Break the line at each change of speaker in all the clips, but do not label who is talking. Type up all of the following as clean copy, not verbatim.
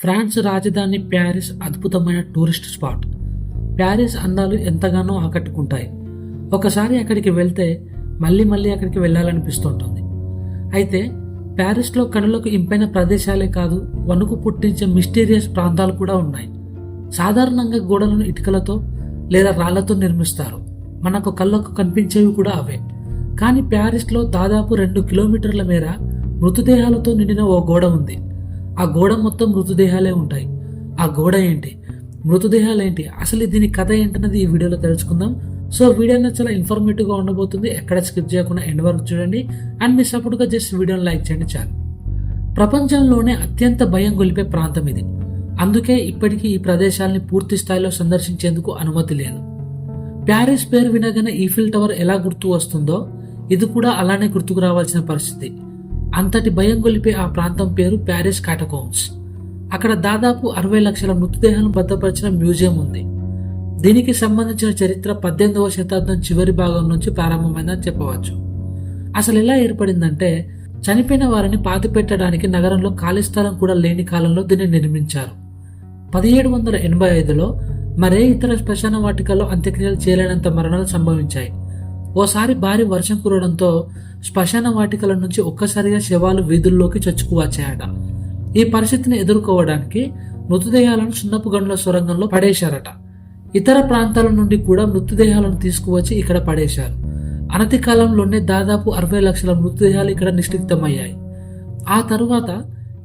France రాజధాని Paris అద్భుతమైన tourist spot. Paris అందాలు ఎంతగానో ఆకట్టుకుంటాయి. ఒకసారి అక్కడికి వెళ్తే మళ్ళీ మళ్ళీ అక్కడికి వెళ్ళాలనిపిస్తుంటుంది. అయితే ప్యారిస్లో కనులకు ఇంపైన ప్రదేశాలే కాదు, వణుకు పుట్టించే మిస్టీరియస్ ప్రాంతాలు కూడా ఉన్నాయి. సాధారణంగా గోడలను ఇటుకలతో లేదా రాళ్లతో నిర్మిస్తారు. మనకు కళ్ళకు కనిపించేవి కూడా అవే. కానీ ప్యారిస్లో దాదాపు 2 కిలోమీటర్ల మేర మృతదేహాలతో నిండిన ఓ గోడ ఉంది. ఆ గోడ మొత్తం మృతదేహాలే ఉంటాయి. ఆ గోడ ఏంటి, మృతదేహాలేంటి, అసలు దీని కథ ఏంటన్నది ఈ వీడియోలో తెలుసుకుందాం. సో వీడియో చాలా ఇన్ఫర్మేటివ్ గా ఉండబోతుంది. ఎక్కడ స్కిప్ చేయకుండా ఎండ్ వరకు చూడండి. అండ్ మీ సపోర్ట్గా జస్ట్ వీడియోని లైక్ చేయండి చాలు. ప్రపంచంలోనే అత్యంత భయం గొలిపే ప్రాంతం ఇది. అందుకే ఇప్పటికీ ఈ ప్రదేశాలని పూర్తి స్థాయిలో సందర్శించేందుకు అనుమతి లేదు. ప్యారిస్ పేరు వినగానే ఈఫిల్ టవర్ ఎలా గుర్తు వస్తుందో ఇది కూడా అలానే గుర్తుకు రావాల్సిన పరిస్థితి. అంతటి భయం గొలిపే ఆ ప్రాంతం పేరు ప్యారిస్ కాటకోమ్స్. అక్కడ దాదాపు 60 లక్షల మృతదేహాలను భద్రపరిచిన మ్యూజియం ఉంది. దీనికి సంబంధించిన చరిత్ర 18వ శతాబ్దం చివరి భాగం నుంచి ప్రారంభమైందని చెప్పవచ్చు. అసలు ఎలా ఏర్పడిందంటే, చనిపోయిన వారిని పాతిపెట్టడానికి నగరంలో ఖాళీ స్థలం కూడా లేని కాలంలో దీన్ని నిర్మించారు. 1785లో మరే ఇతర శ్మశాన వాటికల్లో అంత్యక్రియలు చేయలేనంత మరణాలు సంభవించాయి. ఓసారి భారీ వర్షం కురవడంతో శ్మశాన వాటికల నుంచి ఒక్కసారిగా శవాలు వీధుల్లోకి చొచ్చుకువచ్చాయట. ఈ పరిస్థితిని ఎదుర్కోవడానికి మృతదేహాలను సున్నపు గనుల సొరంగంలో పడేశారట. ఇతర ప్రాంతాల నుండి కూడా మృతదేహాలను తీసుకువచ్చి ఇక్కడ పడేశారు. అనతి కాలంలోనే దాదాపు 60 లక్షల మృతదేహాలు ఇక్కడ నిష్క్రిప్తమయ్యాయి. ఆ తరువాత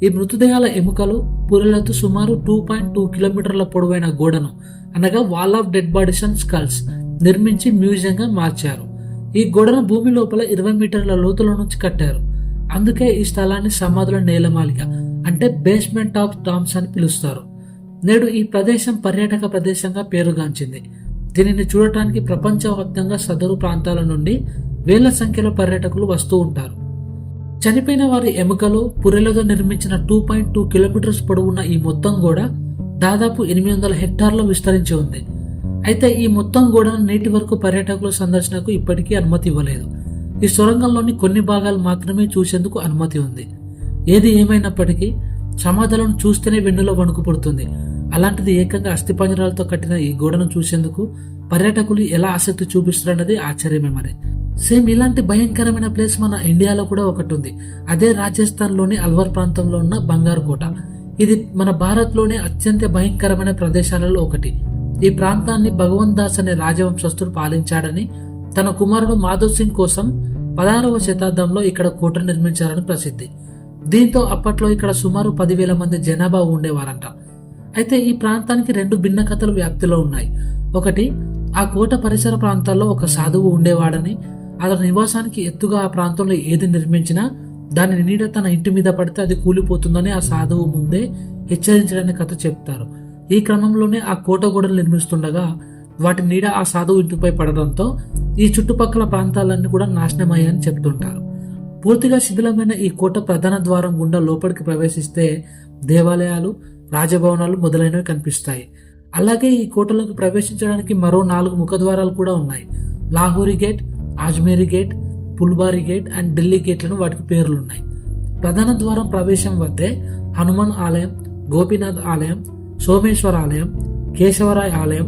ఈ మృతదేహాల ఎముకలు పుర్రెలతో సుమారు 2.2 కిలోమీటర్ల పొడవైన గోడను, అనగా wall of dead bodies and skulls నిర్మించి మ్యూజియంగా మార్చారు. ఈ గోడను భూమి లోపల 20 మీటర్ల లోతుల నుంచి కట్టారు. అందుకే ఈ స్థలాన్ని సమాధుల నేలమాలిక అంటే బేస్మెంట్ ఆఫ్ టామ్స్ అని పిలుస్తారు. నేడు ఈ ప్రదేశం పర్యాటక ప్రదేశంగా పేరుగాంచింది. దీనిని చూడటానికి ప్రపంచవ్యాప్తంగా సదరు ప్రాంతాల నుండి వేల సంఖ్యలో పర్యాటకులు వస్తూ ఉంటారు. చనిపోయిన వారి ఎముకలు పుర్రెలతో నిర్మించిన 2.2 కిలోమీటర్స్ పొడవున్న ఈ మొత్తం గోడ దాదాపు 800 హెక్టార్లో విస్తరించి ఉంది. అయితే ఈ మొత్తం గోడను నేటి వరకు పర్యాటకుల సందర్శనకు ఇప్పటికీ అనుమతి ఇవ్వలేదు. ఈ సొరంగంలోని కొన్ని భాగాలు మాత్రమే చూసేందుకు అనుమతి ఉంది. ఏది ఏమైనప్పటికీ సమాధులను చూస్తేనే వెన్నులో వణుకు పుడుతుంది. అలాంటిది ఏకంగా అస్థిపంజరాలతో కట్టిన ఈ గోడను చూసేందుకు పర్యాటకులు ఎలా ఆసక్తి చూపిస్తారన్నది ఆశ్చర్యమే. మరి సేమ్ ఇలాంటి భయంకరమైన ప్లేస్ మన ఇండియాలో కూడా ఒకటి ఉంది. అదే రాజస్థాన్ లోని అల్వర్ ప్రాంతంలో ఉన్న బంగారు కోట. ఇది మన భారత్ లోనే అత్యంత భయంకరమైన ప్రదేశాలలో ఒకటి. ఈ ప్రాంతాన్ని భగవంత్ దాస్ అనే రాజవంశస్థుడు పాలించాడని, తన కుమారుడు మాధవ్ సింగ్ కోసం 16వ శతాబ్దంలో ఇక్కడ కోట నిర్మించారని ప్రసిద్ధి. దీంతో అప్పట్లో ఇక్కడ సుమారు 10,000 మంది జనాభా ఉండేవారంట. అయితే ఈ ప్రాంతానికి 2 భిన్న కథలు వ్యాప్తిలో ఉన్నాయి. ఒకటి, ఆ కోట పరిసర ప్రాంతాల్లో ఒక సాధువు ఉండేవాడని, అతని నివాసానికి ఎత్తుగా ఆ ప్రాంతంలో ఏది నిర్మించినా దాని నీడ తన ఇంటి మీద పడితే అది కూలిపోతుందని ఆ సాధువు ముందే హెచ్చరించడానికి కథ చెప్తారు. ఈ క్రమంలోనే ఆ కోట గోడలు నిర్మిస్తుండగా వాటి నీడ ఆ సాధువు ఇంటిపై పడడంతో ఈ చుట్టుపక్కల ప్రాంతాలన్నీ కూడా నాశనమయ్యాయని చెప్తుంటారు. పూర్తిగా శిథిలమైన ఈ కోట ప్రధాన ద్వారం గుండా లోపలికి ప్రవేశిస్తే దేవాలయాలు, రాజభవనాలు మొదలైనవి కనిపిస్తాయి. అలాగే ఈ కోటలోకి ప్రవేశించడానికి మరో 4 ముఖద్వారాలు కూడా ఉన్నాయి. Lahori gate, Ajmeri gate, Pulbari gate and Delhi గేట్లను వాటికి పేర్లున్నాయి. ప్రధాన ద్వారం ప్రవేశం వద్దే హనుమాన్ ఆలయం, గోపీనాథ్ ఆలయం, సోమేశ్వర ఆలయం, కేశవరాయ్ ఆలయం,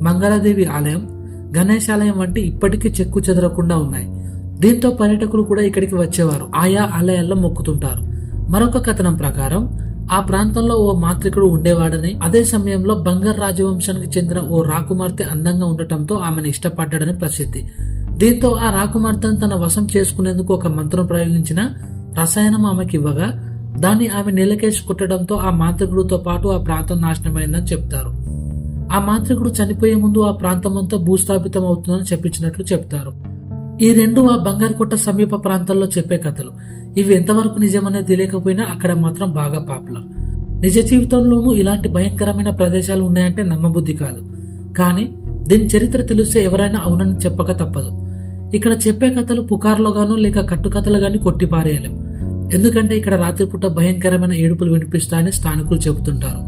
మంగళదేవి ఆలయం, గణేష్ ఆలయం వంటి ఇప్పటికీ చెక్కు చెదరకుండా ఉన్నాయి. దీంతో పర్యాటకులు కూడా ఇక్కడికి వచ్చేవారు ఆయా ఆలయాల్లో మొక్కుతుంటారు. మరొక కథనం ప్రకారం ఆ ప్రాంతంలో ఓ మాంత్రికుడు ఉండేవాడని, అదే సమయంలో బంగారు రాజవంశానికి చెందిన ఓ రాకుమార్తె అందంగా ఉండటంతో ఆమెను ఇష్టపడ్డాడని ప్రసిద్ధి. దీంతో ఆ రాకుమార్తెను తన వశం చేసుకునేందుకు ఒక మంత్రం ప్రయోగించిన రసాయనం ఆమెకి ఇవ్వగా దాన్ని ఆమె నేలకేసి కుట్టడంతో ఆ మాంత్రికుడితో పాటు ఆ ప్రాంతం నాశనమైందని చెప్తారు. ఆ మాంత్రికుడు చనిపోయే ముందు ఆ ప్రాంతం అంతా భూస్థాపితం అవుతుందని చెప్పించినట్లు చెప్తారు. ఈ 2 ఆ బంగారు కోట సమీప ప్రాంతాల్లో చెప్పే కథలు. ఇవి ఎంతవరకు నిజమనేది తెలియకపోయినా అక్కడ మాత్రం బాగా పాపులర్. నిజ జీవితంలోనూ ఇలాంటి భయంకరమైన ప్రదేశాలు ఉన్నాయంటే నమ్మబుద్ధి కాదు. కానీ దీని చరిత్ర తెలిస్తే ఎవరైనా అవునని చెప్పక తప్పదు. ఇక్కడ చెప్పే కథలు పుకార్లో గానో లేక కట్టుకథలు గాని కొట్టిపారేయలేం. ఎందుకంటే ఇక్కడ రాత్రిపూట భయంకరమైన ఏడుపులు వినిపిస్తాయని స్థానికులు చెబుతుంటారు.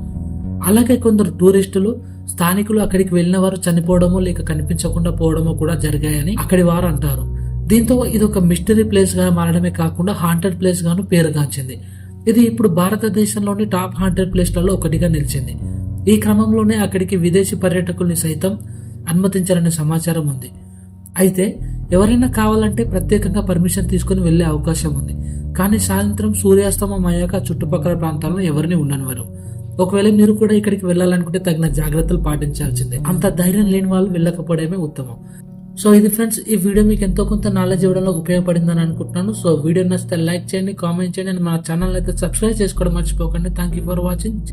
అలాగే కొందరు టూరిస్టులు, స్థానికులు అక్కడికి వెళ్లిన వారు చనిపోవడమో లేక కనిపించకుండా పోవడమో కూడా జరిగాయని అక్కడి వారు అంటారు. దీంతో ఇది ఒక మిస్టరీ ప్లేస్ గా మారడమే కాకుండా హాంటెడ్ ప్లేస్ గాను పేరుగాంచింది. ఇది ఇప్పుడు భారతదేశంలోని టాప్ 100 ప్లేస్లలో ఒకటిగా నిలిచింది. ఈ క్రమంలోనే అక్కడికి విదేశీ పర్యాటకుల్ని సైతం అనుమతించాలనే సమాచారం ఉంది. అయితే ఎవరైనా కావాలంటే ప్రత్యేకంగా పర్మిషన్ తీసుకుని వెళ్లే అవకాశం ఉంది. కానీ సాయంత్రం సూర్యాస్తమం అయ్యాక చుట్టుపక్కల ప్రాంతాల్లో ఎవరిని ఉండనివ్వరు. ఒకవేళ మీరు కూడా ఇక్కడికి వెళ్ళాలనుకుంటే తగిన జాగ్రత్తలు పాటించాల్సిందే. అంత ధైర్యం లేని వాళ్ళు వెళ్ళకపోవడమే ఉత్తమం. సో ఇది ఫ్రెండ్స్, ఈ వీడియో మీకు ఎంతో కొంత నాలెడ్జ్ ఇవ్వడంలో ఉపయోగపడిందని అనుకుంటున్నాను. సో వీడియో నచ్చితే లైక్ చేయండి, కామెంట్ చేయండి, అండ్ మన ఛానల్ అయితే సబ్స్క్రైబ్ చేసుకోవడం మర్చిపోకండి. Thank you for watching.